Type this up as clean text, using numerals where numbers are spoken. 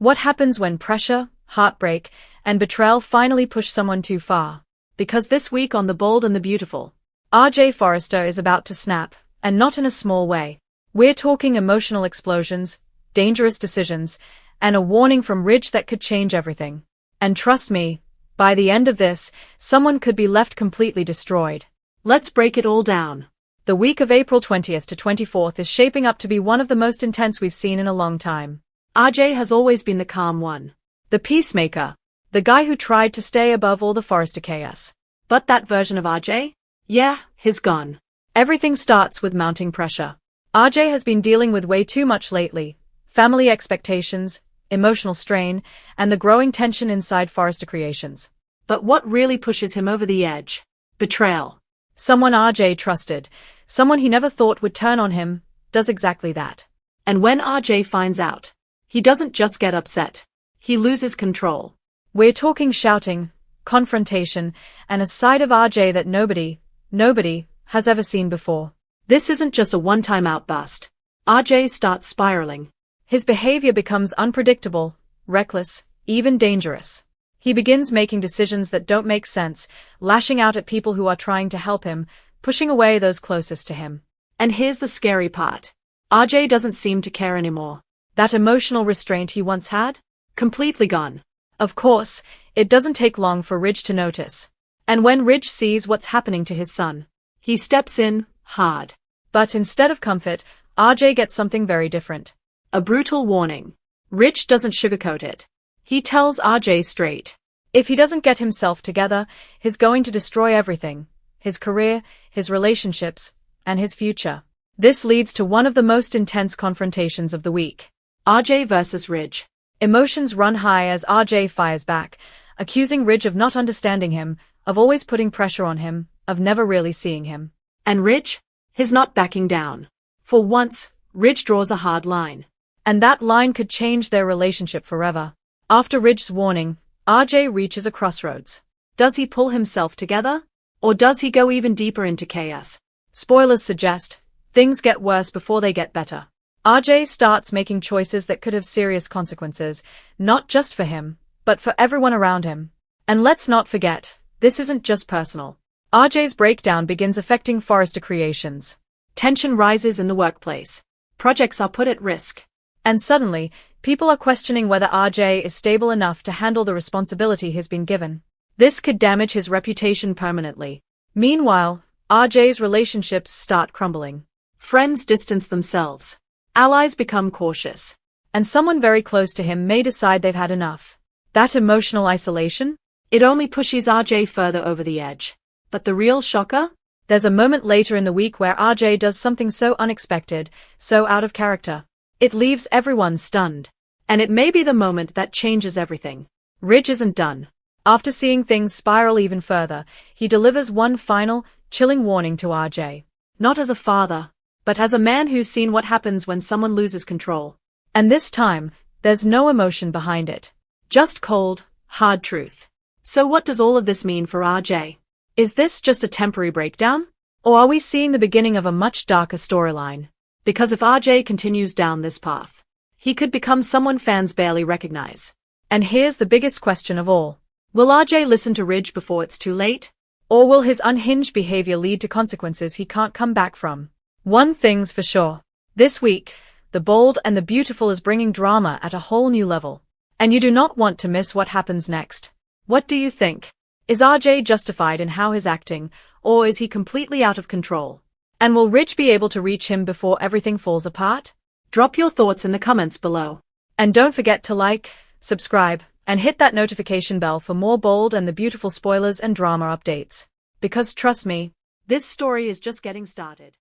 What happens when pressure, heartbreak, and betrayal finally push someone too far? Because this week on The Bold and the Beautiful, RJ Forrester is about to snap, and not in a small way. We're talking emotional explosions, dangerous decisions, and a warning from Ridge that could change everything. And trust me, by the end of this, someone could be left completely destroyed. Let's break it all down. The week of April 20th to 24th is shaping up to be one of the most intense we've seen in a long time. RJ has always been the calm one. The peacemaker. The guy who tried to stay above all the Forrester chaos. But that version of RJ? Yeah, he's gone. Everything starts with mounting pressure. RJ has been dealing with way too much lately. Family expectations, emotional strain, and the growing tension inside Forrester Creations. But what really pushes him over the edge? Betrayal. Someone RJ trusted, someone he never thought would turn on him, does exactly that. And when RJ finds out, he doesn't just get upset. He loses control. We're talking shouting, confrontation, and a side of RJ that nobody has ever seen before. This isn't just a one-time outburst. RJ starts spiraling. His behavior becomes unpredictable, reckless, even dangerous. He begins making decisions that don't make sense, lashing out at people who are trying to help him, pushing away those closest to him. And here's the scary part. RJ doesn't seem to care anymore. That emotional restraint he once had? Completely gone. Of course, it doesn't take long for Ridge to notice. And when Ridge sees what's happening to his son, he steps in, hard. But instead of comfort, RJ gets something very different. A brutal warning. Ridge doesn't sugarcoat it. He tells RJ straight. If he doesn't get himself together, he's going to destroy everything. His career, his relationships, and his future. This leads to one of the most intense confrontations of the week. RJ versus Ridge. Emotions run high as RJ fires back, accusing Ridge of not understanding him, of always putting pressure on him, of never really seeing him. And Ridge? He's not backing down. For once, Ridge draws a hard line. And that line could change their relationship forever. After Ridge's warning, RJ reaches a crossroads. Does he pull himself together? Or does he go even deeper into chaos? Spoilers suggest, things get worse before they get better. RJ starts making choices that could have serious consequences, not just for him, but for everyone around him. And let's not forget, this isn't just personal. RJ's breakdown begins affecting Forrester Creations. Tension rises in the workplace. Projects are put at risk. And suddenly, people are questioning whether RJ is stable enough to handle the responsibility he's been given. This could damage his reputation permanently. Meanwhile, RJ's relationships start crumbling. Friends distance themselves. Allies become cautious. And someone very close to him may decide they've had enough. That emotional isolation? It only pushes RJ further over the edge. But the real shocker? There's a moment later in the week where RJ does something so unexpected, so out of character. It leaves everyone stunned. And it may be the moment that changes everything. Ridge isn't done. After seeing things spiral even further, he delivers one final, chilling warning to RJ. Not as a father, but as a man who's seen what happens when someone loses control. And this time, there's no emotion behind it. Just cold, hard truth. So what does all of this mean for RJ? Is this just a temporary breakdown? Or are we seeing the beginning of a much darker storyline? Because if RJ continues down this path, he could become someone fans barely recognize. And here's the biggest question of all. Will RJ listen to Ridge before it's too late? Or will his unhinged behavior lead to consequences he can't come back from? One thing's for sure. This week, The Bold and the Beautiful is bringing drama at a whole new level. And you do not want to miss what happens next. What do you think? Is RJ justified in how he's acting, or is he completely out of control? And will Ridge be able to reach him before everything falls apart? Drop your thoughts in the comments below. And don't forget to like, subscribe, and hit that notification bell for more Bold and the Beautiful spoilers and drama updates. Because trust me, this story is just getting started.